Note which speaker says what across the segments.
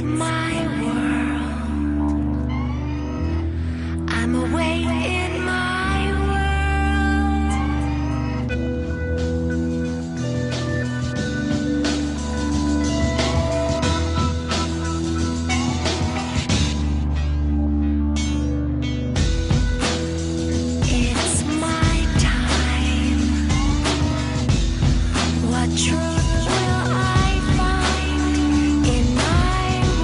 Speaker 1: It's my world. I'm awake in my world. It's my time. What truth will I find in my world?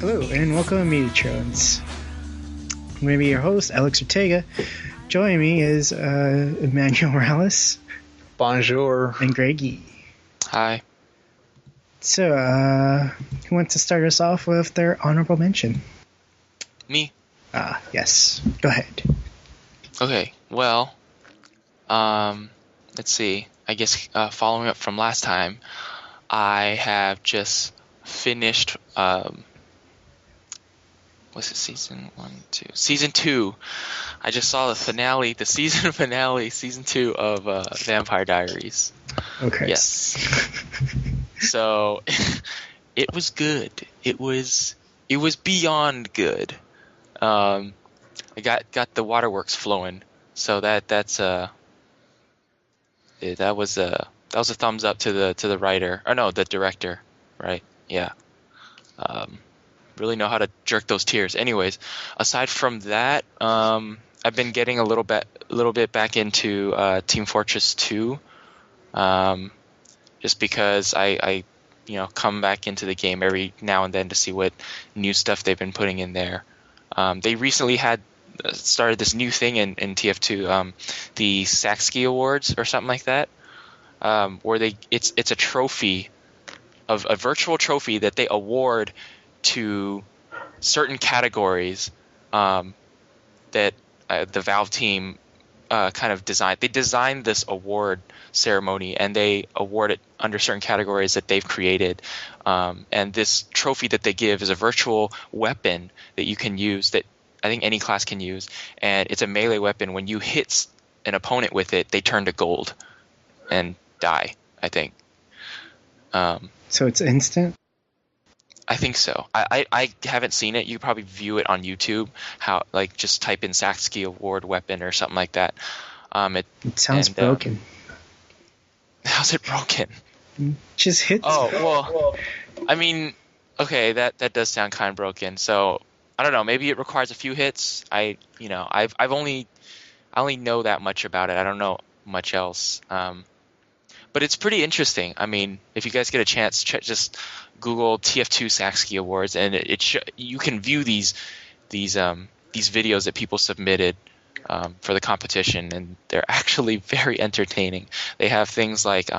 Speaker 2: Hello, and welcome to Mutatrons. I'm going to be your host, Alex Ortega. Joining me is Emanuel and Alex.
Speaker 3: Bonjour.
Speaker 2: And Greggy.
Speaker 4: Hi.
Speaker 2: So, who wants to start us off with their honorable mention?
Speaker 4: Me.
Speaker 2: Yes. Go ahead.
Speaker 4: Okay. Well, let's see. I guess following up from last time, I have just finished. Was it season 1, 2? Season 2. I just saw the finale, the season finale, season 2 of Vampire Diaries.
Speaker 2: Okay.
Speaker 4: Yes. So, it was good. It was beyond good. I got the waterworks flowing, so that was a thumbs up to the writer, or no, the director, right? Yeah. Really know how to jerk those tears. Anyways, aside from that, I've been getting a little bit back into Team Fortress 2, just because I come back into the game every now and then to see what new stuff they've been putting in there. They recently started this new thing in TF2, the Saxki Awards or something like that, where it's a trophy, of a virtual trophy that they award to certain categories that the Valve team kind of designed. They designed this award ceremony, and they award it under certain categories that they've created. And this trophy that they give is a virtual weapon that you can use, that I think any class can use, and it's a melee weapon. When you hit an opponent with it, they turn to gold and die, I think.
Speaker 2: So it's instant?
Speaker 4: I think so. I haven't seen it. You could probably view it on YouTube. How, like, just type in Saxki Award weapon or something like that.
Speaker 2: It sounds broken.
Speaker 4: How's it broken?
Speaker 2: Just hits.
Speaker 4: Oh, well, I mean, okay, that does sound kind of broken. So I don't know. Maybe it requires a few hits. I only know that much about it. I don't know much else. But it's pretty interesting. I mean, if you guys get a chance, just Google TF2 Saxki Awards, and you can view these videos that people submitted for the competition, and they're actually very entertaining. They have things like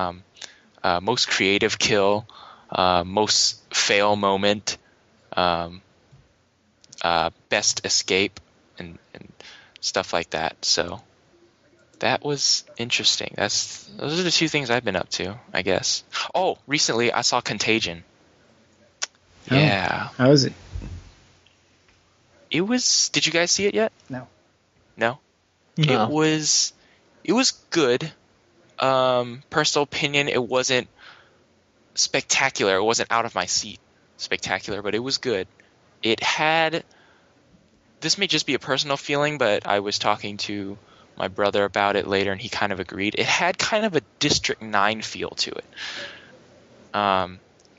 Speaker 4: most creative kill, most fail moment, best escape, and stuff like that. So that was interesting. Those are the two things I've been up to, I guess. Oh, recently I saw Contagion.
Speaker 2: Oh,
Speaker 4: yeah.
Speaker 2: How is it?
Speaker 4: Did you guys see it yet?
Speaker 2: No.
Speaker 4: No?
Speaker 3: No.
Speaker 4: It was good. Personal opinion, it wasn't spectacular. It wasn't out of my seat spectacular, but it was good. This may just be a personal feeling, but I was talking to my brother about it later, and he kind of agreed. It had kind of a District 9 feel to it.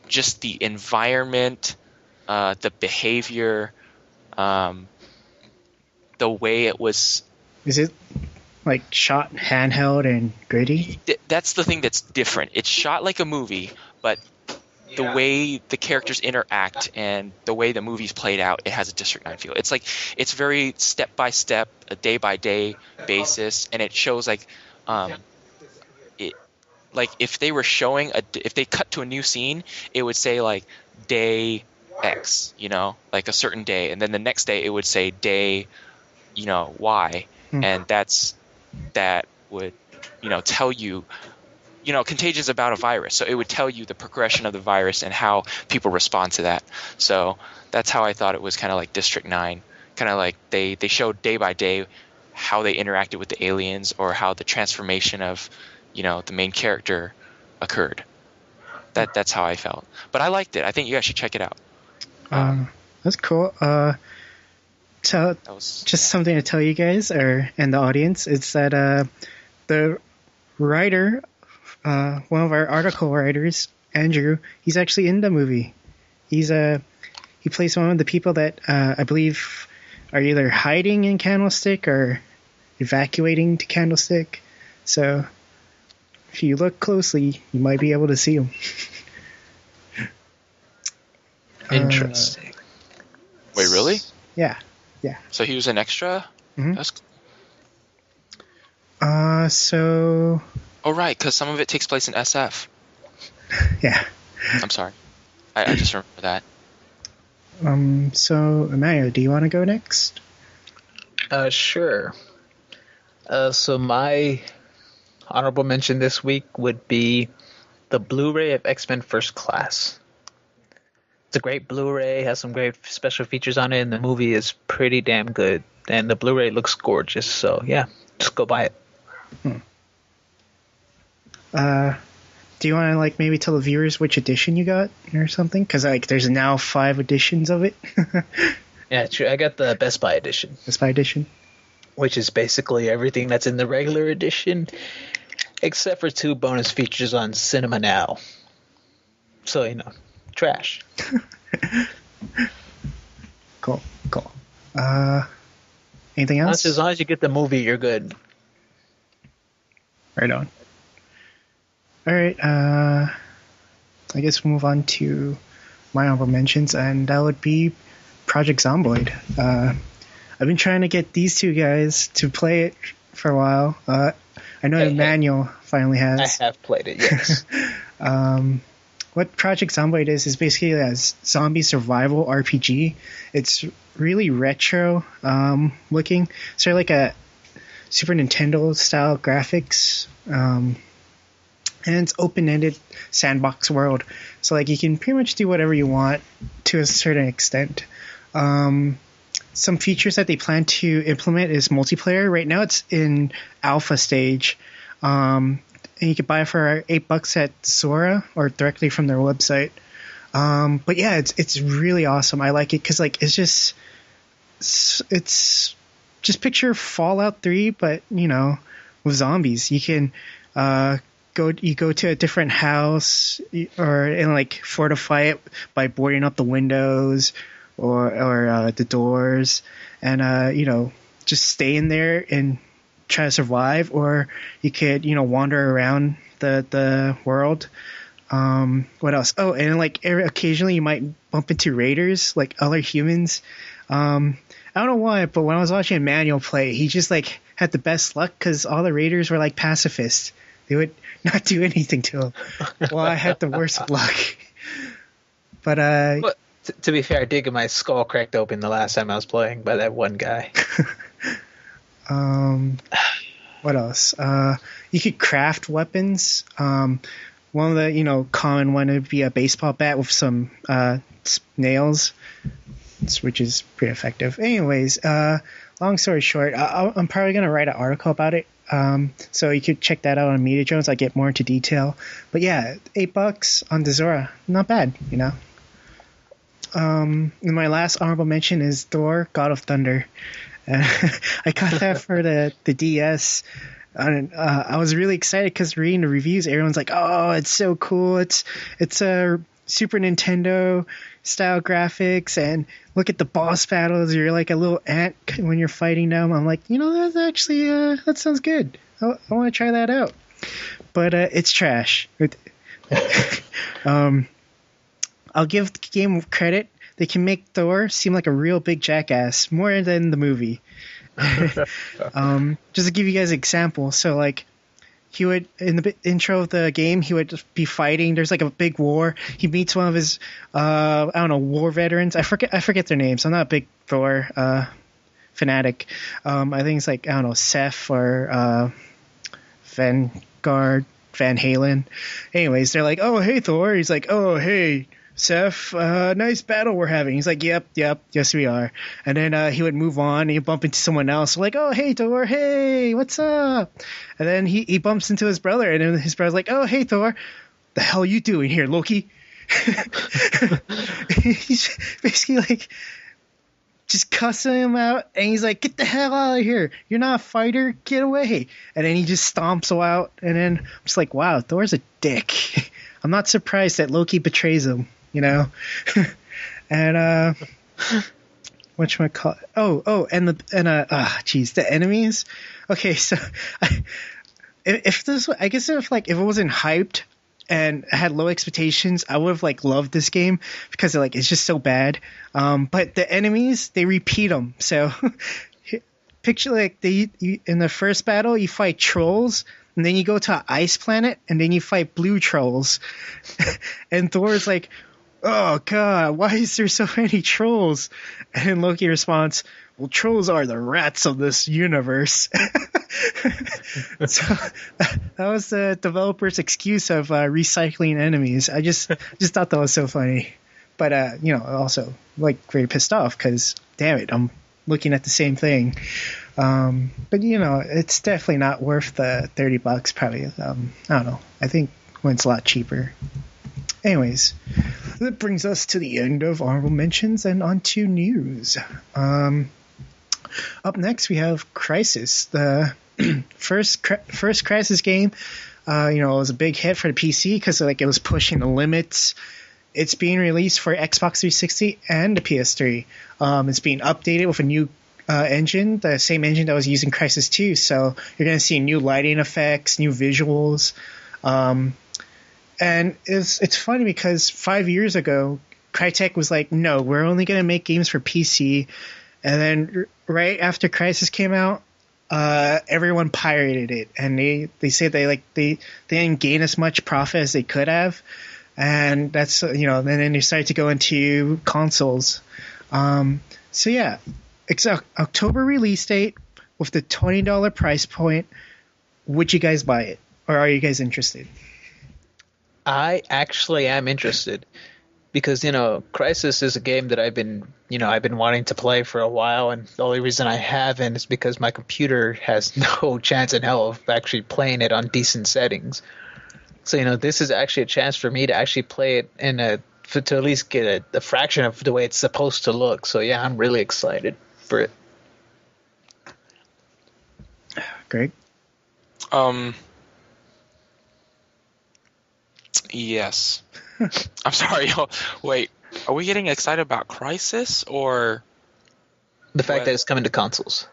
Speaker 4: Just the environment, the behavior, the way it was.
Speaker 2: Is it like shot handheld and gritty?
Speaker 4: That's the thing that's different. It's shot like a movie, but the way the characters interact and the way the movie's played out, it has a District 9 feel. It's very step by step, a day by day basis, and it shows like if they were showing if they cut to a new scene, it would say like day X, like a certain day, and then the next day it would say day, Y, and that would tell you. Contagion is about a virus, so it would tell you the progression of the virus and how people respond to that. So that's how I thought it was kind of like District 9. Kind of like they showed day by day how they interacted with the aliens, or how the transformation of the main character occurred. That's how I felt. But I liked it. I think you guys should check it out.
Speaker 2: That's cool. So
Speaker 4: That was
Speaker 2: just something to tell you guys and the audience. It's that the writer, one of our article writers, Andrew, he's actually in the movie. He plays one of the people that I believe are either hiding in Candlestick or evacuating to Candlestick. So if you look closely, you might be able to see him.
Speaker 3: Interesting.
Speaker 4: Wait, really?
Speaker 2: Yeah.
Speaker 4: So he was an extra?
Speaker 2: Mhm.
Speaker 4: That's
Speaker 2: So
Speaker 4: Oh, right, because some of it takes place in SF.
Speaker 2: yeah.
Speaker 4: I'm sorry. I just remember that.
Speaker 2: So Emanuel, do you want to go next?
Speaker 3: Sure. So my honorable mention this week would be the Blu-ray of X-Men First Class. It's a great Blu-ray, has some great special features on it, and the movie is pretty damn good. And the Blu-ray looks gorgeous, so yeah, just go buy it.
Speaker 2: Do you want to maybe tell the viewers which edition you got or something? Because there's now 5 editions of it.
Speaker 3: Yeah, true. I got the Best Buy edition,
Speaker 2: Best Buy edition.
Speaker 3: which is basically everything that's in the regular edition, except for 2 bonus features on Cinema Now. So, trash.
Speaker 2: Cool. Anything else?
Speaker 3: As long as you get the movie, you're good.
Speaker 2: Right on. All right. I guess we'll move on to my honorable mentions, and that would be Project Zomboid. I've been trying to get these 2 guys to play it for a while. I know Emmanuel finally has.
Speaker 3: I have played it, yes.
Speaker 2: What Project Zomboid is basically a zombie survival RPG. It's really retro looking. Sort of like a Super Nintendo style graphics. And it's open-ended sandbox world. So you can pretty much do whatever you want to a certain extent. Some features that they plan to implement is multiplayer. Right now it's in alpha stage. And you can buy it for $8 at Zora or directly from their website. But yeah, it's really awesome. I like it because it's just picture Fallout 3, but with zombies. You can go to a different house and fortify it by boarding up the windows or the doors, and just stay in there and try to survive, or you could wander around the world. What else? Oh, and occasionally you might bump into raiders, other humans. I don't know why, but when I was watching Emmanuel play, he just had the best luck because all the raiders were pacifists. They would not do anything to him. Well, I had the worst luck. But
Speaker 3: to be fair, I did get my skull cracked open the last time I was playing by that one guy.
Speaker 2: What else? You could craft weapons. One of the common one would be a baseball bat with some nails, which is pretty effective. Anyways, long story short, I'm probably gonna write an article about it. So you could check that out on Media Jones. I get more into detail. But yeah, $8 on Zora, not bad, And my last honorable mention is Thor: God of Thunder. I got that for the DS. And I was really excited because reading the reviews, everyone's like, "Oh, it's so cool! It's a Super Nintendo style graphics, and look at the boss battles. You're like a little ant when you're fighting them." I'm like, that's actually that sounds good. I want to try that out. But it's trash. I'll give the game credit. They can make Thor seem like a real big jackass, more than the movie. Just to give you guys an example, so he would, in the intro of the game, he would be fighting. There's a big war. He meets one of his, war veterans. I forget their names. I'm not a big Thor fanatic. I think it's Seth or Vanguard, Van Halen. Anyways, they're like, "Oh, hey, Thor." He's like, "Oh, hey, Seth, nice battle we're having. He's like, yep, yes we are. And then he would move on, and he'd bump into someone else, like, oh, hey, Thor, hey, what's up? And then he bumps into his brother, and then his brother's like, oh, hey, Thor, the hell are you doing here, Loki? He's basically like just cussing him out, and he's like, get the hell out of here, you're not a fighter, get away. And then he just stomps out, and then I'm just like, wow, Thor's a dick. I'm not surprised that Loki betrays him, you know. And whatchamacallit? The enemies. Okay, so if it wasn't hyped and I had low expectations, I would have like loved this game because it's just so bad. But the enemies, they repeat them. So picture like in the first battle you fight trolls, and then you go to an ice planet, and then you fight blue trolls. And Thor's like, oh god, why is there so many trolls? And then Loki responds, well, trolls are the rats of this universe. So that was the developer's excuse of recycling enemies. I just thought that was so funny. But also like very pissed off because damn it, I'm looking at the same thing. But it's definitely not worth the $30 probably. I don't know. I think when it's a lot cheaper. Anyways, that brings us to the end of honorable mentions and on to news. Up next we have Crysis, the first Crysis game. It was a big hit for the PC because it was pushing the limits. It's being released for Xbox 360 and the PS3. It's being updated with a new engine, the same engine that was using Crysis 2. So you're going to see new lighting effects, new visuals. And it's funny because 5 years ago, Crytek was like, no, we're only going to make games for PC. And then right after Crysis came out, everyone pirated it. And they said they didn't gain as much profit as they could have. And that's, and then they started to go into consoles. So yeah, it's October release date with the $20 price point. Would you guys buy it? Or are you guys interested?
Speaker 3: I actually am interested because, Crysis is a game that I've been wanting to play for a while, and the only reason I haven't is because my computer has no chance in hell of actually playing it on decent settings. So, this is actually a chance for me to actually play it to at least get a fraction of the way it's supposed to look. So, yeah, I'm really excited for it.
Speaker 2: Greg?
Speaker 4: Yes. I'm sorry. Wait, are we getting excited about Crysis or
Speaker 3: the fact that it's coming to consoles?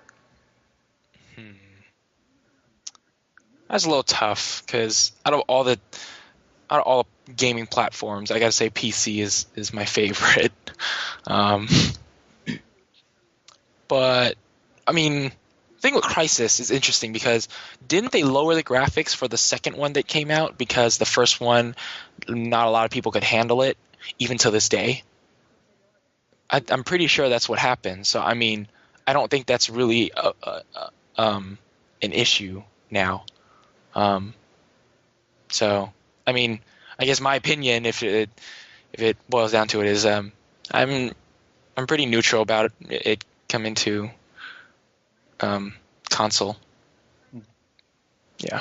Speaker 4: That's a little tough because out of all gaming platforms, I gotta say PC is my favorite. But I mean, the thing with Crysis is interesting because didn't they lower the graphics for the second one that came out because the first one, not a lot of people could handle it, even to this day? I'm pretty sure that's what happened. So I mean, I don't think that's really an issue now. So I mean, I guess my opinion, if it boils down to it, is I'm pretty neutral about it coming to console. Yeah.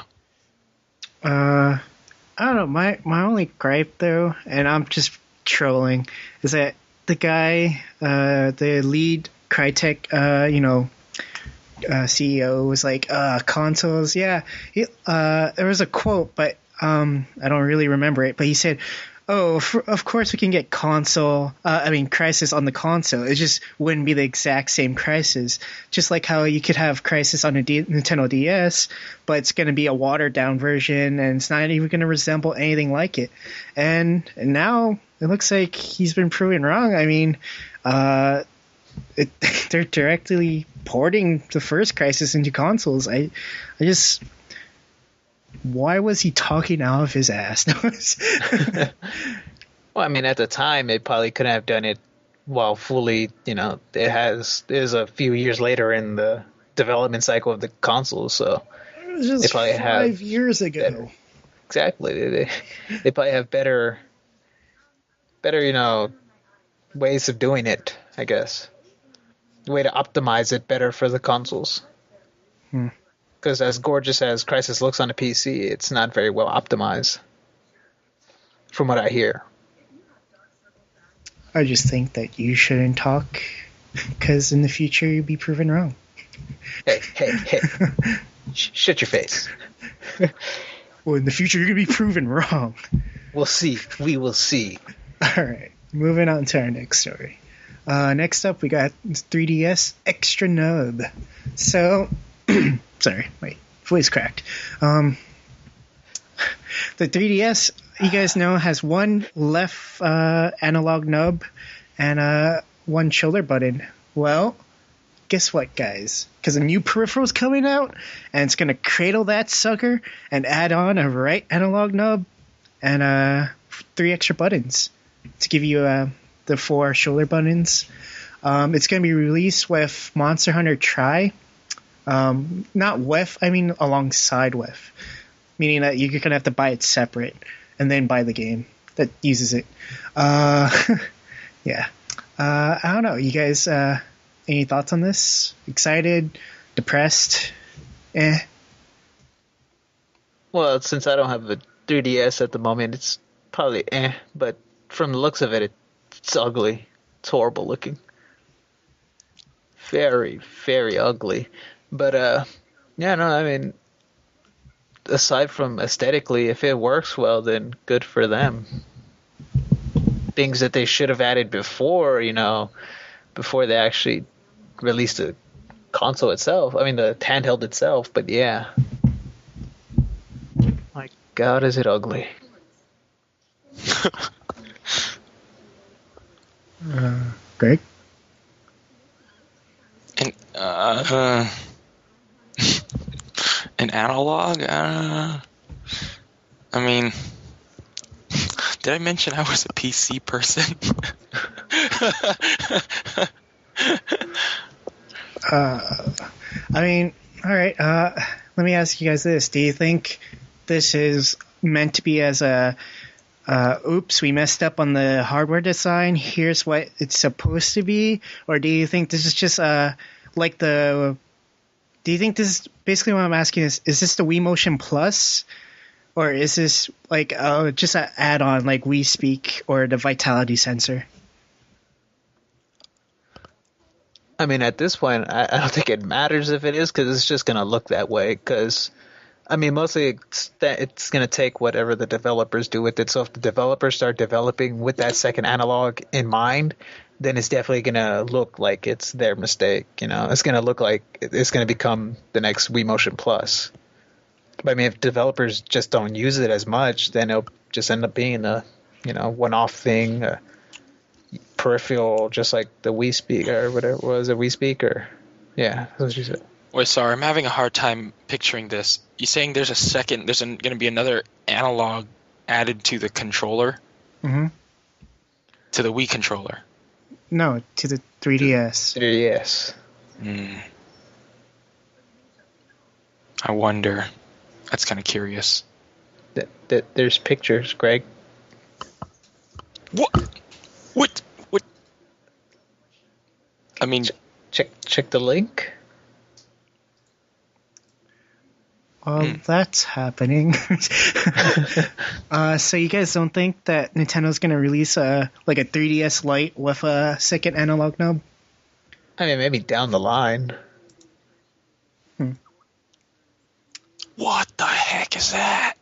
Speaker 2: I don't know. My only gripe though, and I'm just trolling, is that the guy, the lead Crytek, CEO was like, consoles, yeah. There was a quote, but I don't really remember it. But he said, of course we can get Crysis on the console. It just wouldn't be the exact same Crysis. Just like how you could have Crysis on a Nintendo DS, but it's going to be a watered down version, and it's not even going to resemble anything like it. And now it looks like he's been proven wrong. I mean, they're directly porting the first Crysis into consoles. I just... Why was he talking out of his ass?
Speaker 3: Well, I mean, at the time, they probably couldn't have done it while fully, it is a few years later in the development cycle of the console, so
Speaker 2: it was just
Speaker 3: they probably
Speaker 2: 5 years ago.
Speaker 3: Exactly. They probably have better better ways of doing it, I guess. Way to optimize it better for the consoles. Because as gorgeous as Crysis looks on a PC, it's not very well optimized, from what I hear.
Speaker 2: I just think that you shouldn't talk, because in the future you'll be proven wrong.
Speaker 3: Hey. Shut your face.
Speaker 2: Well, in the future you're going to be proven wrong.
Speaker 3: We'll see. We will see.
Speaker 2: Alright, moving on to our next story. Next up, we got 3DS Extra Nub. So, sorry, my voice cracked. The 3DS, you guys know, has one left analog nub and one shoulder button. Well, guess what, guys? Because a new peripheral's coming out, and it's going to cradle that sucker and add on a right analog nub and 3 extra buttons to give you the 4 shoulder buttons. It's going to be released with Monster Hunter Tri. Not with, I mean alongside with. Meaning that you're going to have to buy it separate and then buy the game that uses it. Yeah. I don't know. You guys, any thoughts on this? Excited? Depressed?
Speaker 3: Well, since I don't have a 3DS at the moment, it's probably but from the looks of it, it's ugly. It's horrible looking. Very, very ugly. But, yeah, no, I mean, aside from aesthetically, if it works well, then good for them. Things that they should have added before, before they actually released the console itself. I mean, the handheld itself, but yeah. My God, is it ugly.
Speaker 2: Greg?
Speaker 4: An analog? I mean, did I mention I was a PC person?
Speaker 2: I mean, alright, let me ask you guys this. Do you think this is meant to be as a oops, we messed up on the hardware design, here's what it's supposed to be? Or do you think this is just do you think this is basically what I'm asking is this the Wii Motion Plus? Or is this like just an add-on like Wii Speak or the Vitality sensor?
Speaker 3: I mean, at this point, I don't think it matters if it is, because it's just going to look that way. Because, I mean, mostly it's going to take whatever the developers do with it. So if the developers start developing with that second analog in mind, then it's definitely going to look like it's their mistake. It's going to look like it's going to become the next Wii Motion Plus. But I mean, if developers just don't use it as much, then it'll just end up being a, one-off thing, a peripheral, just like the Wii Speaker or whatever it was, a Wii Speaker. Yeah, that's what you said.
Speaker 4: Wait, sorry, I'm having a hard time picturing this. You saying there's going to be another analog added to the controller?
Speaker 2: Mm-hmm.
Speaker 4: To the Wii controller?
Speaker 2: No, to the 3DS.
Speaker 3: 3DS.
Speaker 4: I wonder. That's kind of curious.
Speaker 3: There's pictures, Greg.
Speaker 4: What? I mean,
Speaker 3: check the link.
Speaker 2: That's happening. So you guys don't think that Nintendo's going to release a 3DS Lite with a second analog nub?
Speaker 3: I mean, maybe down the line.
Speaker 4: What the heck is that?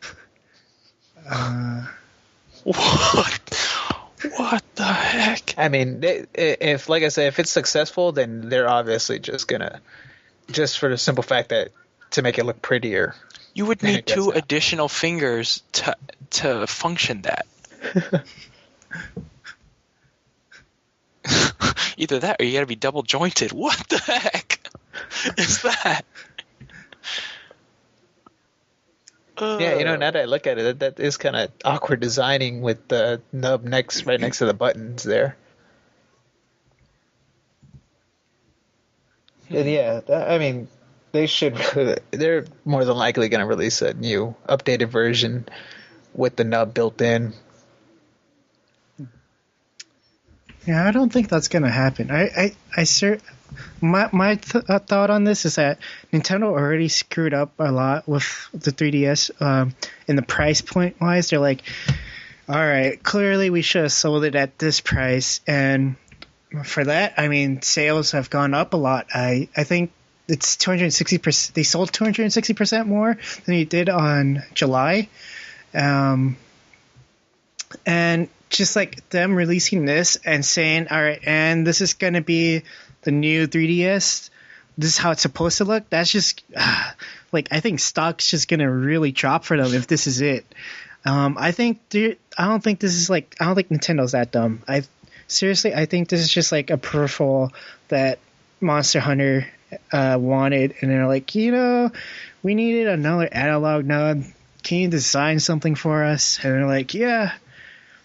Speaker 4: What the heck?
Speaker 3: I mean, if like I said, if it's successful, then they're obviously just for the simple fact that to make it look prettier.
Speaker 4: You would need 2 additional fingers to function that. Either that or you gotta be double jointed. What the heck is that?
Speaker 3: Yeah, now that I look at it, that is kind of awkward designing with the nub right next to the buttons there. And yeah, I mean, they're more than likely going to release a new updated version with the nub built in.
Speaker 2: Yeah, I don't think that's gonna happen. My thought on this is that Nintendo already screwed up a lot with the 3DS. In the price point wise, they're like, all right, clearly we should have sold it at this price, and for that, I mean, sales have gone up a lot. I think it's 260%. They sold 260% more than they did on July, and just like them releasing this and saying, all right, and this is going to be the new 3DS. This is how it's supposed to look. That's just like, I think stock's just going to really drop for them if this is it. I don't think Nintendo's that dumb. I think this is just like a peripheral that Monster Hunter wanted, and they're like, we needed another analog nub. Can you design something for us? And they're like, yeah,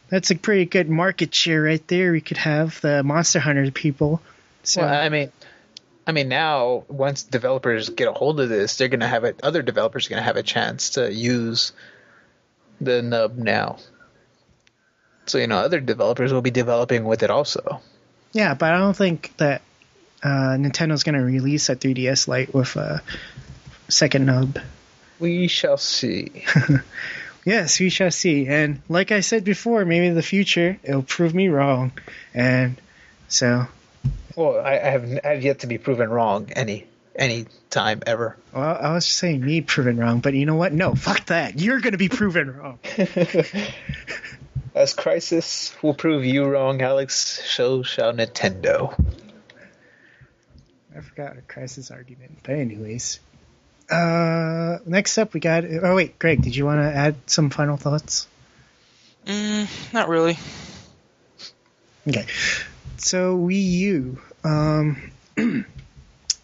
Speaker 2: that's a pretty good market share right there. We could have the Monster Hunter people. So,
Speaker 3: well, I mean, now once developers get a hold of this, they're gonna have other developers are gonna have a chance to use the nub now. So other developers will be developing with it also.
Speaker 2: Yeah, but I don't think that Nintendo's gonna release a 3DS Lite with a second nub.
Speaker 3: We shall see.
Speaker 2: Yes, we shall see. And like I said before, maybe in the future it'll prove me wrong. And so,
Speaker 3: well, I have yet to be proven wrong any time ever.
Speaker 2: Well, I was just saying me proven wrong, but you know what? No, fuck that. You're gonna be proven wrong.
Speaker 3: As Crysis will prove you wrong, Alex, so shall Nintendo.
Speaker 2: I forgot a Crysis argument. But anyways. Next up we got... Oh, wait, Greg, did you want to add some final thoughts?
Speaker 4: Not really.
Speaker 2: Okay. So, Wii U.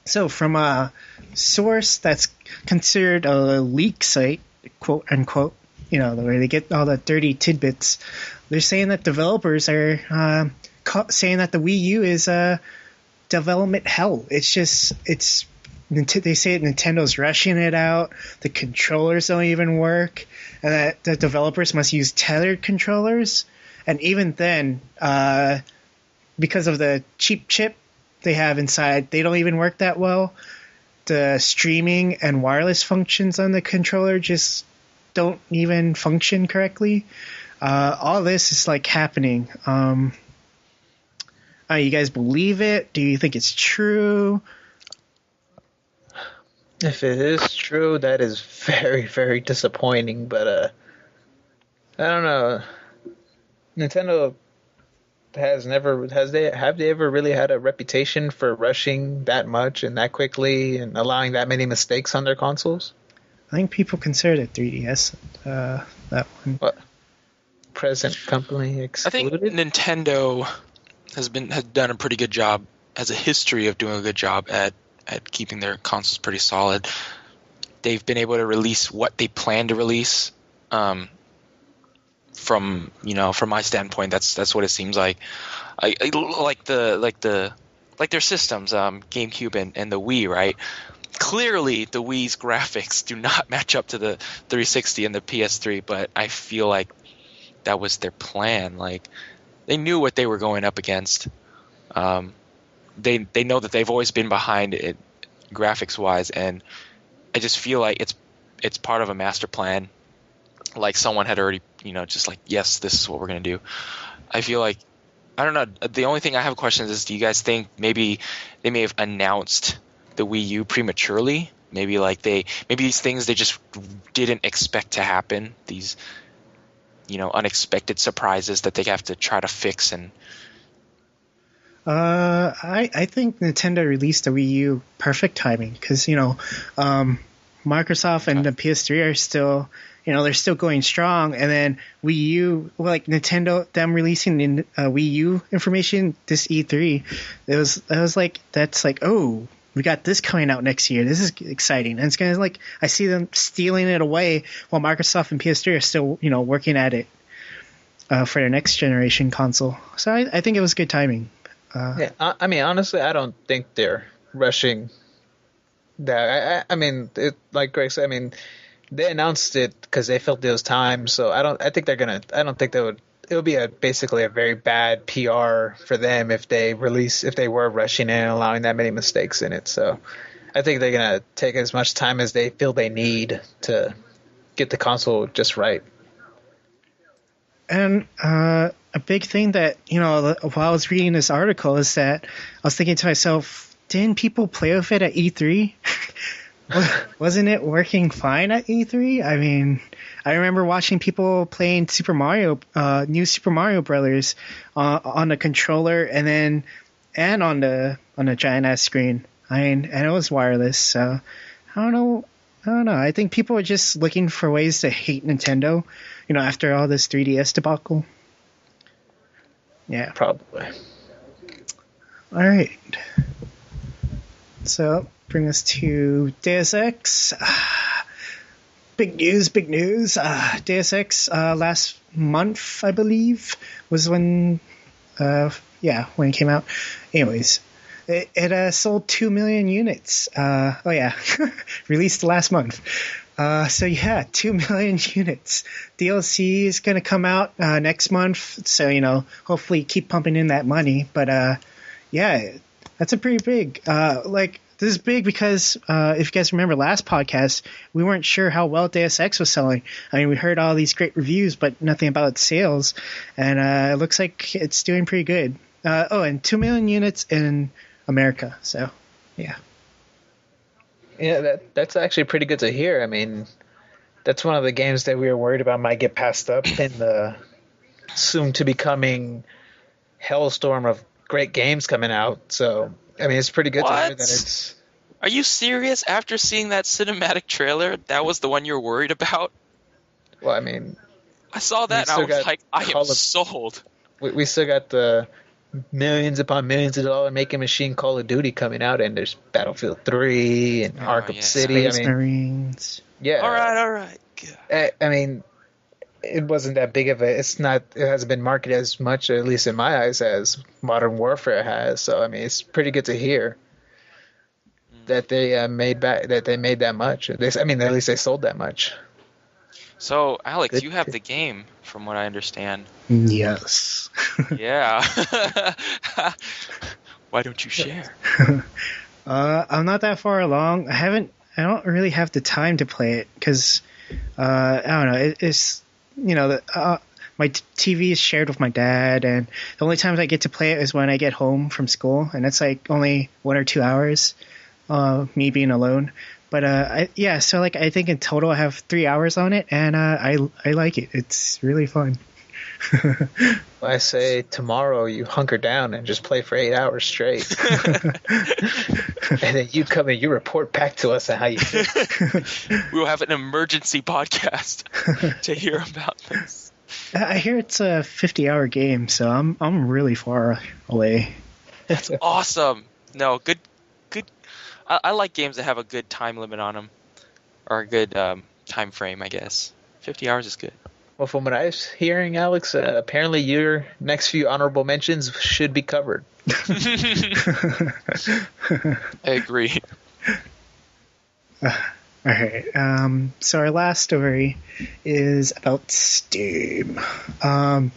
Speaker 2: So, from a source that's considered a leak site, quote unquote, where they get all the dirty tidbits, they're saying that developers are saying that the Wii U is development hell. They say Nintendo's rushing it out, the controllers don't even work, and that the developers must use tethered controllers. And even then, because of the cheap chip they have inside, they don't even work that well. The streaming and wireless functions on the controller just don't even function correctly. All this is like happening. You guys believe it? Do you think it's true?
Speaker 3: If it is true, that is very, very disappointing. But I don't know. Nintendo have they ever really had a reputation for rushing that much and that quickly and allowing that many mistakes on their consoles?
Speaker 2: I think people consider it 3DS. That one.
Speaker 3: What? Present company excluded?
Speaker 4: I think Nintendo has done a pretty good job, has a history of doing a good job at keeping their consoles pretty solid. They've been able to release what they plan to release. From my standpoint, that's what it seems like. I like their systems, GameCube and the Wii, right? Clearly, the Wii's graphics do not match up to the 360 and the PS3, but I feel like that was their plan. Like, they knew what they were going up against. They know that they've always been behind it graphics wise, and I just feel like it's part of a master plan. Like someone had already, just like, yes, this is what we're gonna do. I feel like, I don't know. The only thing I have questions is, do you guys think maybe they may have announced the Wii U prematurely? Maybe these things they just didn't expect to happen. These, unexpected surprises that they have to try to fix. And
Speaker 2: I think Nintendo released the Wii U perfect timing because Microsoft and the PS3 are still, they're still going strong, and then Wii U, like Nintendo, them releasing the Wii U information this E3, it was like, that's like, oh, we got this coming out next year. This is exciting, and it's gonna, like, I see them stealing it away while Microsoft and PS3 are still, working at it for their next generation console. So I think it was good timing.
Speaker 3: Yeah, I mean, honestly, I don't think they're rushing that. I mean, like Greg said, they announced it because they felt it was time. So I don't think they would it'll be basically a very bad PR for them if they were rushing in and allowing that many mistakes in it. So I think they're gonna take as much time as they feel they need to get the console just right.
Speaker 2: And a big thing that, while I was reading this article is that I was thinking to myself, didn't people play with it at E3? Wasn't it working fine at E3? I mean, I remember watching people playing New Super Mario Brothers on the controller and on the giant ass screen. I mean, and it was wireless, so I don't know. I think people are just looking for ways to hate Nintendo, after all this 3DS debacle. Yeah.
Speaker 3: Probably.
Speaker 2: All right. So, bring us to Deus Ex. Big news. Deus Ex last month, I believe, was when it came out. Anyways, it sold 2 million units. Released last month. 2 million units. DLC is going to come out next month, so, hopefully keep pumping in that money. But, that's a pretty big, this is big because if you guys remember last podcast, we weren't sure how well Deus Ex was selling. I mean, we heard all these great reviews, but nothing about its sales, and it looks like it's doing pretty good. And 2 million units in America, so, yeah.
Speaker 3: Yeah, that's actually pretty good to hear. I mean, that's one of the games that we were worried about might get passed up in the soon-to-be coming hellstorm of great games coming out. So, I mean, it's pretty good to hear that it's...
Speaker 4: Are you serious? After seeing that cinematic trailer, that was the one you were worried about?
Speaker 3: Well, I mean...
Speaker 4: I saw that and I was like, I am sold.
Speaker 3: We still got the millions upon millions of dollar making machine Call of Duty coming out, and there's Battlefield 3 and Arkham City.
Speaker 2: Space Marines.
Speaker 3: Yeah.
Speaker 4: All right.
Speaker 3: I mean, it wasn't that big of a. It hasn't been marketed as much, at least in my eyes, as Modern Warfare has. So I mean, it's pretty good to hear that they made that much. At least they sold that much.
Speaker 4: So, Alex, you have the game, from what I understand.
Speaker 2: Yes.
Speaker 4: Yeah. Why don't you share?
Speaker 2: I'm not that far along. I don't really have the time to play it because I don't know. It's my TV is shared with my dad, and the only times I get to play it is when I get home from school, and it's like only 1 or 2 hours. Me being alone. But I think in total I have 3 hours on it, and I like it. It's really fun.
Speaker 3: I say tomorrow you hunker down and just play for 8 hours straight. And then you come and you report back to us on how you feel.
Speaker 4: We'll have an emergency podcast to hear about this.
Speaker 2: I hear it's a 50-hour game, so I'm really far away.
Speaker 4: That's awesome. No, good. I like games that have a good time limit on them, or a good time frame, I guess. 50 hours is good.
Speaker 3: Well, from what I was hearing, Alex, apparently your next few honorable mentions should be covered.
Speaker 4: I agree.
Speaker 2: All right. So our last story is about Steam. A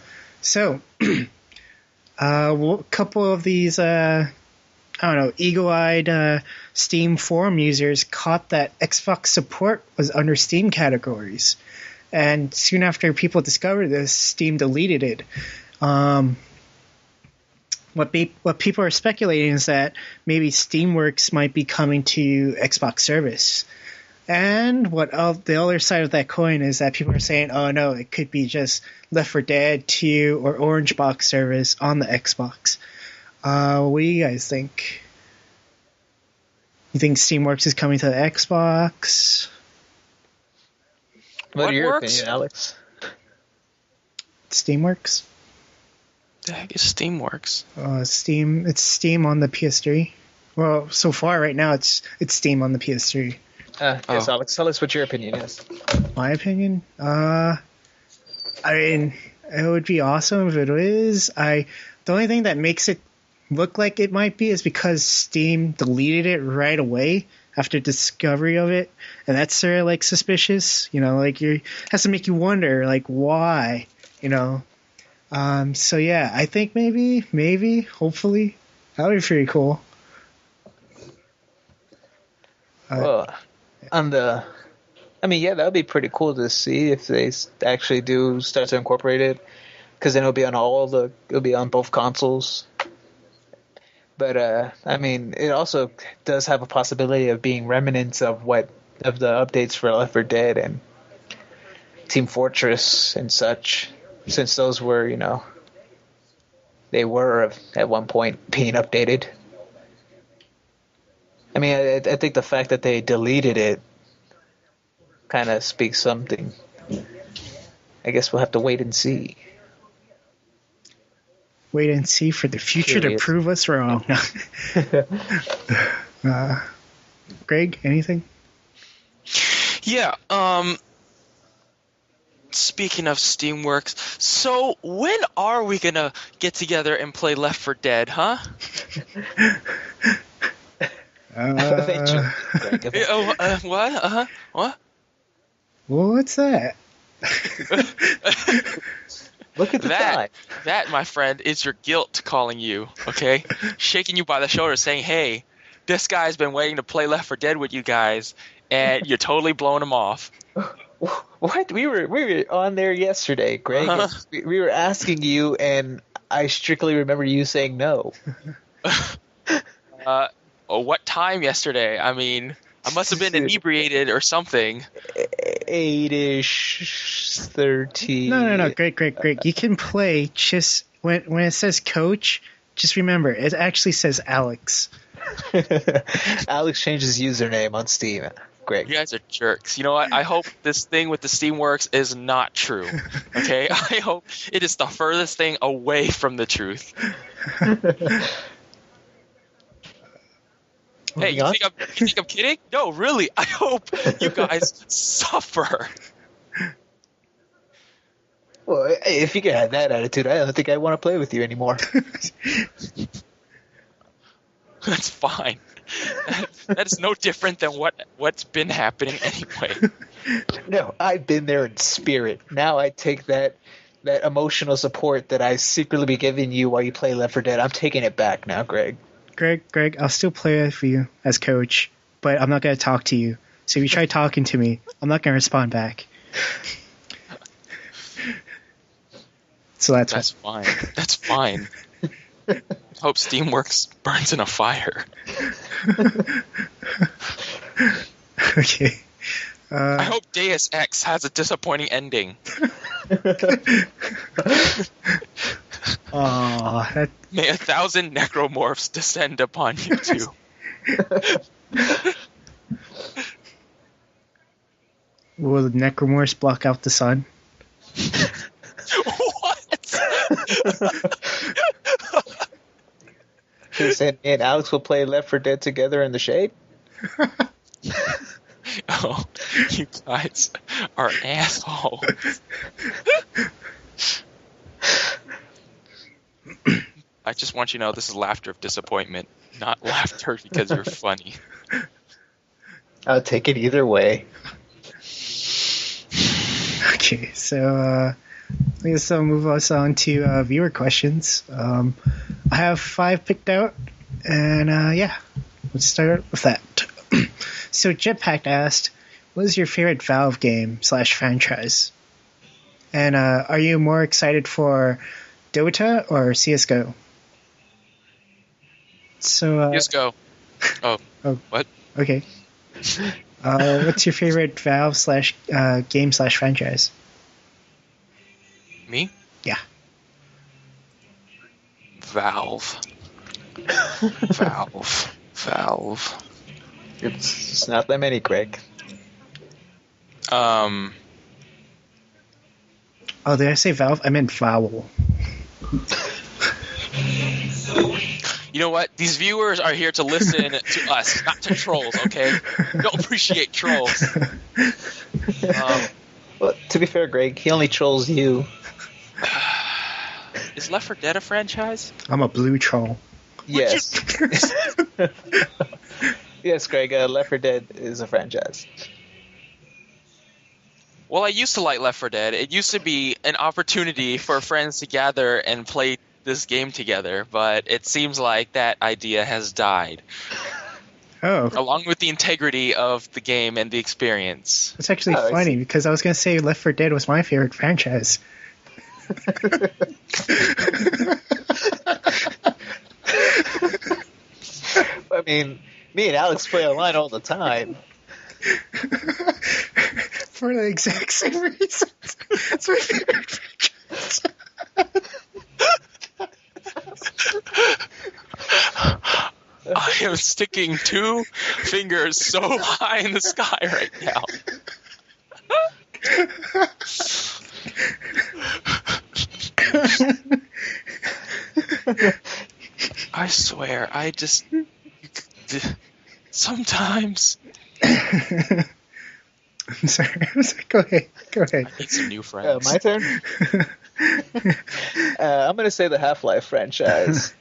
Speaker 2: couple of these, eagle-eyed Steam forum users caught that Xbox support was under Steam categories. And soon after people discovered this, Steam deleted it. What people are speculating is that maybe Steamworks might be coming to Xbox service. And the other side of that coin is that people are saying, oh no, it could be just Left 4 Dead 2 or Orange Box service on the Xbox. What do you guys think? You think Steamworks is coming to the Xbox?
Speaker 3: What are your opinion, Alex?
Speaker 2: Steamworks?
Speaker 4: The heck is Steamworks?
Speaker 2: Steam. It's Steam on the PS3. Well, so far right now it's Steam on the PS3.
Speaker 3: Yes, Alex, tell us what your opinion is.
Speaker 2: My opinion? I mean, it would be awesome if it is. The only thing that makes it look like it might be is because Steam deleted it right away after discovery of it, and that's sort of suspicious. Has to make you wonder why. So yeah, I think maybe, hopefully, that would be pretty cool.
Speaker 3: Well, that would be pretty cool to see if they actually do start to incorporate it, because then it'll be on both consoles. But it also does have a possibility of being remnants of the updates for Left 4 Dead and Team Fortress and such, since those were, they were at one point being updated. I mean, I think the fact that they deleted it kind of speaks something. I guess we'll have to wait and see.
Speaker 2: Wait and see for the future to prove us wrong. Greg, anything?
Speaker 4: Yeah. Speaking of Steamworks, so when are we gonna get together and play Left 4 Dead, huh? What? What?
Speaker 2: What's that?
Speaker 3: Look at the time.
Speaker 4: That, my friend, is your guilt calling you, okay? Shaking you by the shoulder saying, hey, this guy's been waiting to play Left 4 Dead with you guys, and you're totally blowing him off.
Speaker 3: What? We were on there yesterday, Greg. We were asking you, and I strictly remember you saying no.
Speaker 4: What time yesterday? I mean, I must have been inebriated or something.
Speaker 3: 8-ish, 30.
Speaker 2: No. Great. You can play just when it says coach, just remember, it actually says Alex.
Speaker 3: Alex changed his username on Steam. Greg.
Speaker 4: You guys are jerks. You know what? I hope this thing with the Steamworks is not true. Okay? I hope it is the furthest thing away from the truth. Hey, you think I'm kidding? No, really. I hope you guys suffer.
Speaker 3: Well, if you can have that attitude, I don't think I want to play with you anymore.
Speaker 4: That's fine. That is no different than what's been happening anyway.
Speaker 3: No, I've been there in spirit. Now I take that emotional support that I secretly be giving you while you play Left 4 Dead. I'm taking it back now, Greg.
Speaker 2: Greg, I'll still play for you as coach, but I'm not going to talk to you. So if you try talking to me, I'm not going to respond back. So that's
Speaker 4: fine. That's fine. Hope Steamworks burns in a fire.
Speaker 2: Okay.
Speaker 4: I hope Deus Ex has a disappointing ending. May 1,000 necromorphs descend upon you too.
Speaker 2: Will the necromorphs block out the sun?
Speaker 4: What?
Speaker 3: You said me and Alex will play Left 4 Dead together in the shade?
Speaker 4: Oh, you guys are assholes. I just want you to know this is laughter of disappointment, not laughter because you're funny.
Speaker 3: I'll take it either way.
Speaker 2: Okay, so I guess I'll move us on to viewer questions. I have 5 picked out, and let's start with that. So Jetpack asked, what is your favorite Valve game / franchise? And are you more excited for Dota or CSGO? So
Speaker 4: CSGO. Oh, what?
Speaker 2: Okay. What's your favorite Valve / game / franchise?
Speaker 4: Me?
Speaker 2: Yeah.
Speaker 4: Valve.
Speaker 3: It's not that many, Greg.
Speaker 2: Oh, did I say Valve? I meant vowel.
Speaker 4: You know what? These viewers are here to listen to us, not to trolls, okay? We don't appreciate trolls.
Speaker 3: Well, to be fair, Greg, he only trolls you.
Speaker 4: Is Left 4 Dead a franchise?
Speaker 2: I'm a blue troll.
Speaker 3: Yes. Yes, Greg, Left 4 Dead is a franchise.
Speaker 4: Well, I used to like Left 4 Dead. It used to be an opportunity for friends to gather and play this game together, but it seems like that idea has died,
Speaker 2: Oh,
Speaker 4: along with the integrity of the game and the experience.
Speaker 2: that's actually
Speaker 3: Oh, I
Speaker 2: funny
Speaker 3: see.
Speaker 2: because I was going to say Left 4 Dead was my favorite franchise.
Speaker 3: I mean, me and Alex play online all the time.
Speaker 2: For the exact same reasons. It's my favorite franchise.
Speaker 4: I am sticking 2 fingers so high in the sky right now. I swear, sometimes
Speaker 2: I'm sorry. Go ahead. Go ahead.
Speaker 4: I need some new friends.
Speaker 3: My turn? I'm going to say the Half-Life franchise.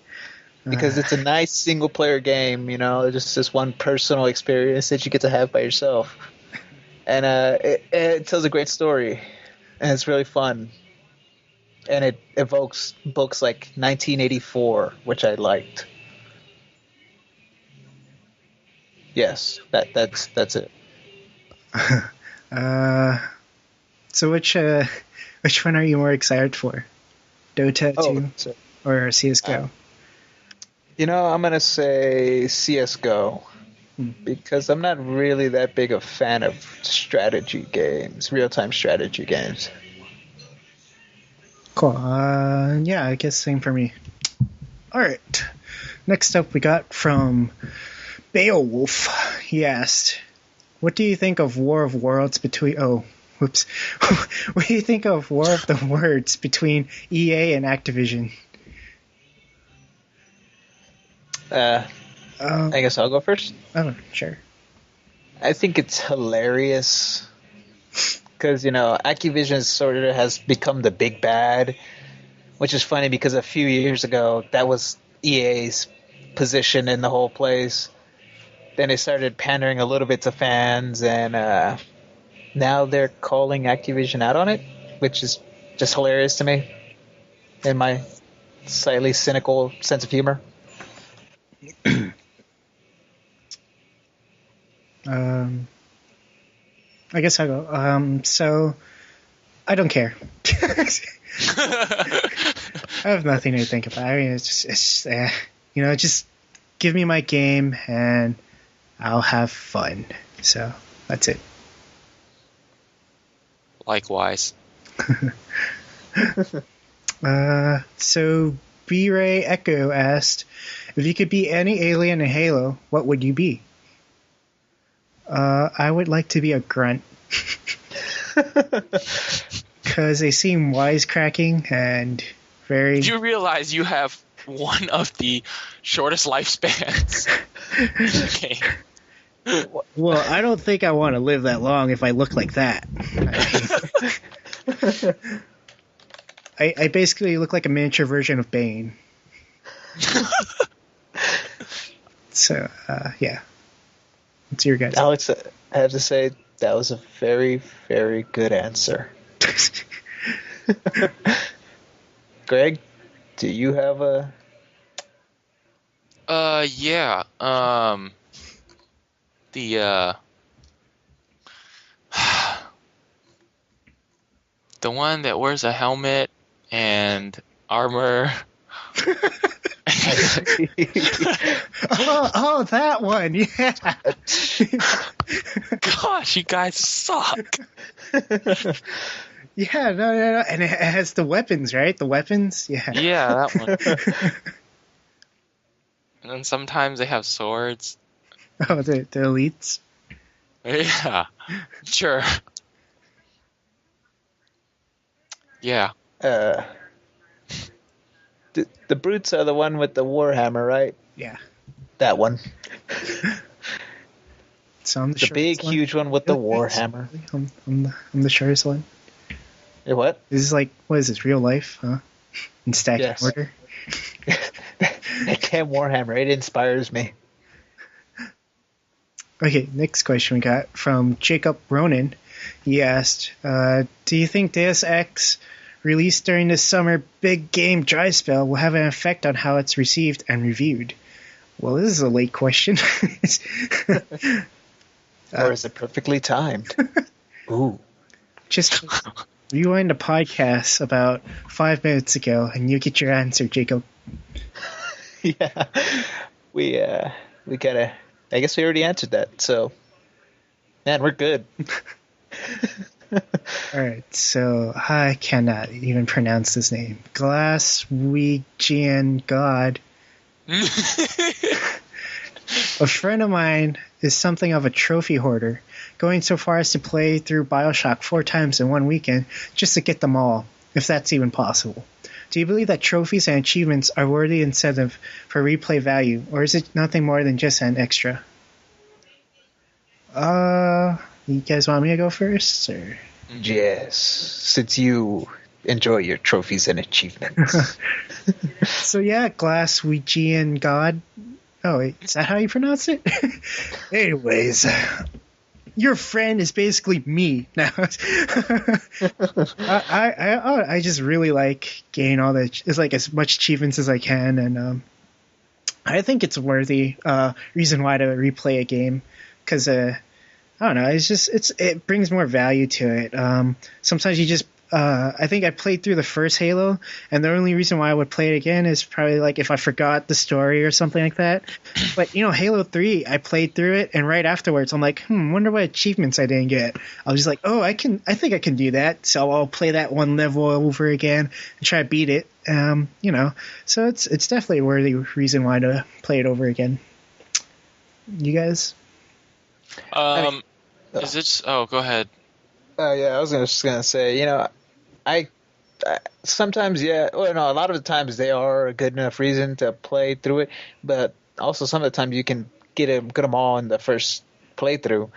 Speaker 3: Because it's a nice single-player game, you know, just this one personal experience that you get to have by yourself. And it tells a great story, and it's really fun. And it evokes books like 1984, which I liked. Yes, that's it.
Speaker 2: So which one are you more excited for? Dota 2
Speaker 3: So,
Speaker 2: or CS:GO?
Speaker 3: you know, I'm going to say CSGO. Because I'm not really that big a fan of strategy games, real-time strategy games.
Speaker 2: Cool. Yeah, I guess same for me. All right. Next up, we got from Beowulf. He asked, "What do you think of War of Worlds between?" Oh, whoops. What do you think of War of the Words between EA and Activision?
Speaker 3: I guess I'll go first.
Speaker 2: Oh, sure.
Speaker 3: I think it's hilarious because, you know, Activision sort of has become the big bad, which is funny because a few years ago that was EA's position in the whole place. Then they started pandering a little bit to fans, and now they're calling Activision out on it, which is just hilarious to me in my slightly cynical sense of humor.
Speaker 2: I guess I'll go. So, I don't care. I have nothing to think about. I mean, it's you know, just give me my game and I'll have fun. So, that's it.
Speaker 4: Likewise.
Speaker 2: So, B-Ray Echo asked, if you could be any alien in Halo, what would you be? I would like to be a grunt. Because they seem wisecracking and very...
Speaker 4: Did you realize you have one of the shortest lifespans in the game?
Speaker 2: Well, I don't think I want to live that long if I look like that. I basically look like a miniature version of Bane. So, yeah. What's your guys?
Speaker 3: Alex, I have to say that was a very, very good answer. Greg, do you have a...
Speaker 4: Yeah. The one that wears a helmet and armor.
Speaker 2: Oh, that one, yeah.
Speaker 4: Gosh, you guys suck.
Speaker 2: Yeah, no. And it has the weapons, right? The weapons? Yeah.
Speaker 4: Yeah, that one. And then sometimes they have swords.
Speaker 2: Oh, the elites?
Speaker 4: Yeah, sure. Yeah.
Speaker 3: The brutes are the one with the warhammer, right?
Speaker 2: Yeah.
Speaker 3: That one.
Speaker 2: So I'm
Speaker 3: The big, huge one with the warhammer.
Speaker 2: I'm the shortest one.
Speaker 3: What?
Speaker 2: This is like, what is this, real life, huh? In stacking
Speaker 3: Yes.
Speaker 2: order?
Speaker 3: That damn warhammer, it inspires me.
Speaker 2: Okay, next question we got from Jacob Ronan. He asked, do you think Deus Ex, released during this summer big game dry spell, will have an effect on how it's received and reviewed? Well, this is a late question.
Speaker 3: Or is it perfectly timed? Ooh.
Speaker 2: Just rewind the podcast about 5 minutes ago, and you get your answer, Jacob.
Speaker 3: Yeah. We gotta... I guess we already answered that, so... Man, we're good.
Speaker 2: Alright, so I cannot even pronounce this name. Glaswegian God. A friend of mine is something of a trophy hoarder, going so far as to play through BioShock 4 times in one weekend just to get them all, if that's even possible. Do you believe that trophies and achievements are worthy incentive for replay value, or is it nothing more than just an extra? You guys want me to go first, or?
Speaker 3: Yes, since you enjoy your trophies and achievements.
Speaker 2: So yeah, Glaswegian God. Oh, wait, is that how you pronounce it? Anyways, your friend is basically me now. I just really like getting all as much achievements as I can, and I think it's worthy reason why to replay a game, because I don't know, it brings more value to it. Sometimes you just I think I played through the first Halo, and the only reason why I would play it again is probably like if I forgot the story or something like that. But Halo 3, I played through it, and right afterwards I'm like, wonder what achievements I didn't get. I was just like, I think I can do that, so I'll play that one level over again and try to beat it. So it's definitely a worthy reason why to play it over again. You guys?
Speaker 4: Is it? Oh, go ahead.
Speaker 3: Yeah, I was just gonna say, I sometimes, a lot of the times they are a good enough reason to play through it, but also some of the time you can get them all in the first playthrough.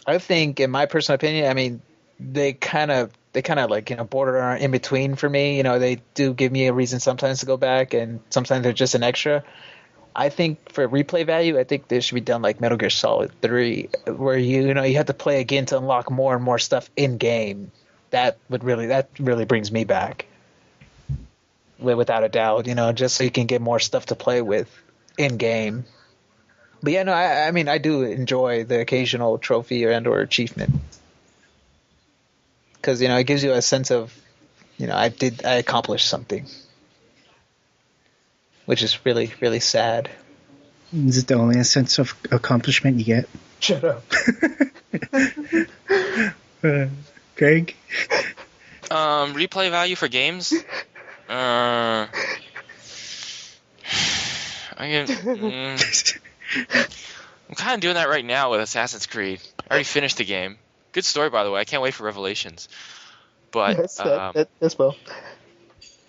Speaker 3: I think, in my personal opinion, I mean, they kind of like, border on in between for me. They do give me a reason sometimes to go back, and sometimes they're just an extra. I think for replay value, I think this should be done like Metal Gear Solid 3, where you have to play again to unlock more and more stuff in game. That really brings me back, without a doubt. Just so you can get more stuff to play with in game. But yeah, no, I mean, I do enjoy the occasional trophy or achievement, because it gives you a sense of, I accomplished something. Which is really, really sad.
Speaker 2: Is it the only sense of accomplishment you get?
Speaker 3: Shut up.
Speaker 2: Greg?
Speaker 4: Replay value for games? I'm kind of doing that right now with Assassin's Creed. I already finished the game. Good story, by the way. I can't wait for Revelations. But
Speaker 3: that's well.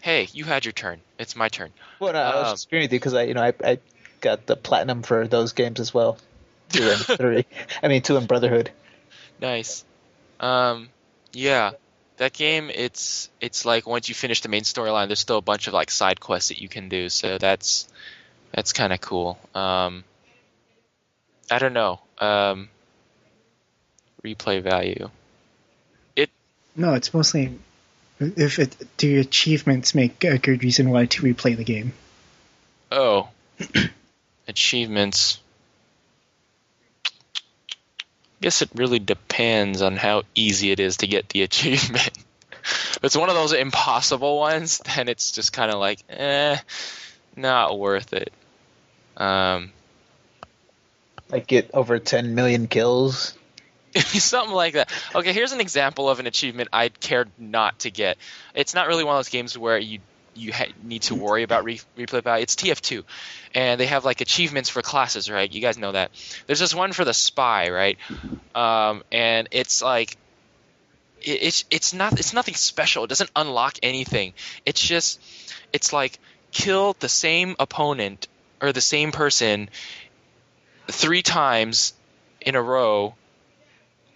Speaker 4: Hey, you had your turn. It's my turn.
Speaker 3: Well, no, I was just agreeing with you because I got the platinum for those games as well. 2 and 3. I mean, 2 and Brotherhood.
Speaker 4: Nice. Yeah, that game. It's like once you finish the main storyline, there's still a bunch of like side quests that you can do. So that's kind of cool. I don't know. Replay value.
Speaker 2: No, it's mostly. Do achievements make a good reason why to replay the game?
Speaker 4: Oh. Achievements. Guess it really depends on how easy it is to get the achievement. If it's one of those impossible ones, then it's just kind of like, not worth it.
Speaker 3: Like get over 10 million kills.
Speaker 4: Something like that. Okay, here's an example of an achievement I'd care not to get. It's not really one of those games where you need to worry about replay value. It's TF2, and they have like achievements for classes, right? You guys know that. There's this one for the spy, right? And it's like it's nothing special. It doesn't unlock anything. It's like kill the same opponent or the same person 3 times in a row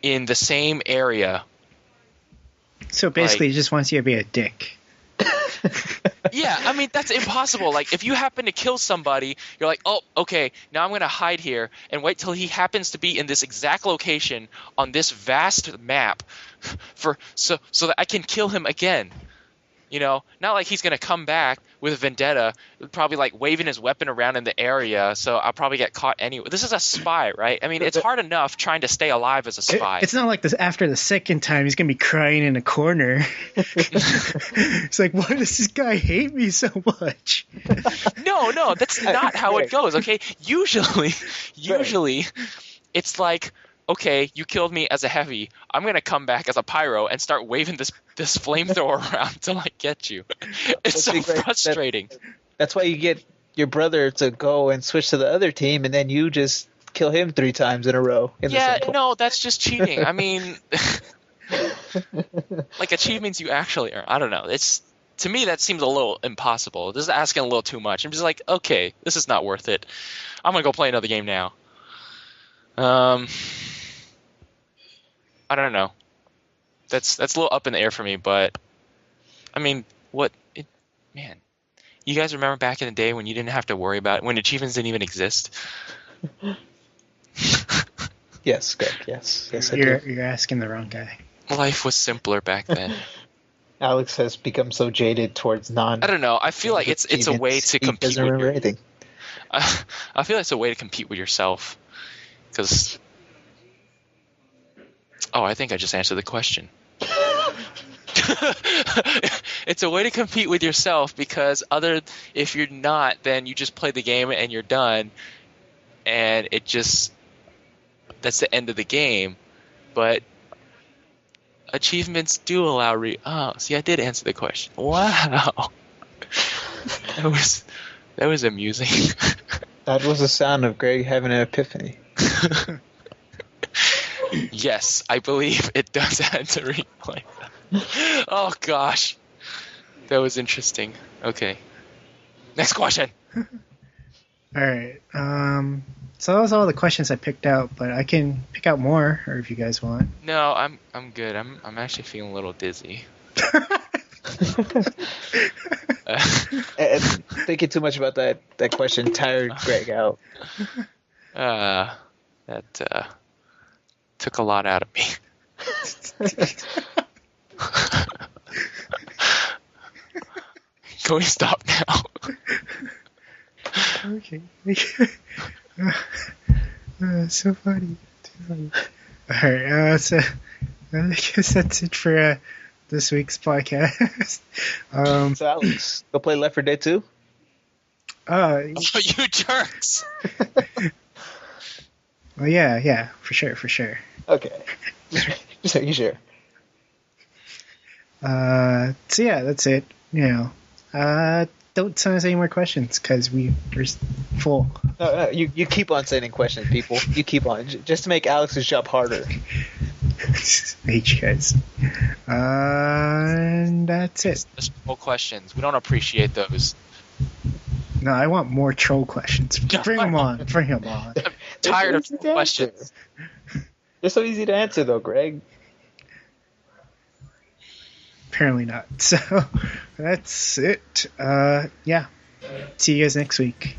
Speaker 4: in the same area.
Speaker 2: So basically, he just wants you to be a dick.
Speaker 4: Yeah, I mean, that's impossible. Like, if you happen to kill somebody, you're like, oh, okay, now I'm going to hide here and wait till he happens to be in this exact location on this vast map so that I can kill him again. You know, not like he's going to come back with a vendetta, probably like waving his weapon around in the area, so I'll probably get caught anyway. This is a spy, right? I mean, it's hard enough trying to stay alive as a spy.
Speaker 2: It's not like this. After the second time, he's gonna be crying in a corner. It's like, why does this guy hate me so much?
Speaker 4: No, that's not how it goes, okay? Usually, it's like, okay, you killed me as a heavy. I'm going to come back as a pyro and start waving this flamethrower around till I get you. It's so frustrating.
Speaker 3: That's why you get your brother to go and switch to the other team, and then you just kill him 3 times in a row.
Speaker 4: Yeah, no, that's just cheating. I mean, like achievements you actually earn. I don't know. To me, that seems a little impossible. This is asking a little too much. I'm just like, okay, this is not worth it. I'm going to go play another game now. I don't know. That's a little up in the air for me, but I mean, man, you guys remember back in the day when you didn't have to worry about it, when achievements didn't even exist?
Speaker 3: Yes, Greg. Yes, I do.
Speaker 2: You're asking the wrong guy.
Speaker 4: Life was simpler back then.
Speaker 3: Alex has become so jaded towards
Speaker 4: I don't know. I feel like it's a way to compete.
Speaker 3: He doesn't remember anything.
Speaker 4: I feel like it's a way to compete with yourself, because. Oh, I think I just answered the question. It's a way to compete with yourself because if you're not, then you just play the game and you're done, and that's the end of the game. But achievements do allow see, I did answer the question. Wow. That was amusing.
Speaker 3: That was the sound of Greg having an epiphany.
Speaker 4: Yes, I believe it does add to replay. Oh gosh, that was interesting. Okay, next question.
Speaker 2: All right. So that was all the questions I picked out, but I can pick out more, or if you guys want.
Speaker 4: No, I'm good. I'm actually feeling a little dizzy.
Speaker 3: Thinking too much about that question tired Greg out.
Speaker 4: That took a lot out of me. Can we stop now?
Speaker 2: Okay. So funny. Too funny. Alright, so I guess that's it for this week's podcast.
Speaker 3: So Alex, go play Left 4 Dead 2?
Speaker 4: Oh, you jerks!
Speaker 2: Well, yeah, for sure.
Speaker 3: Okay. Just making sure.
Speaker 2: So yeah, that's it. You know, don't send us any more questions because we're full.
Speaker 3: No, you keep on sending questions, people. You keep on, just to make Alex's job harder.
Speaker 2: Hate you guys. And that's it.
Speaker 4: Just more questions. We don't appreciate those.
Speaker 2: No, I want more troll questions. Bring them on.
Speaker 4: I'm tired of questions.
Speaker 3: They're so easy to answer, though, Greg.
Speaker 2: Apparently not. So that's it. Yeah. See you guys next week.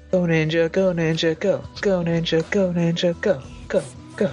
Speaker 3: Go ninja, go ninja, go. Go ninja, go ninja, go. Go, go.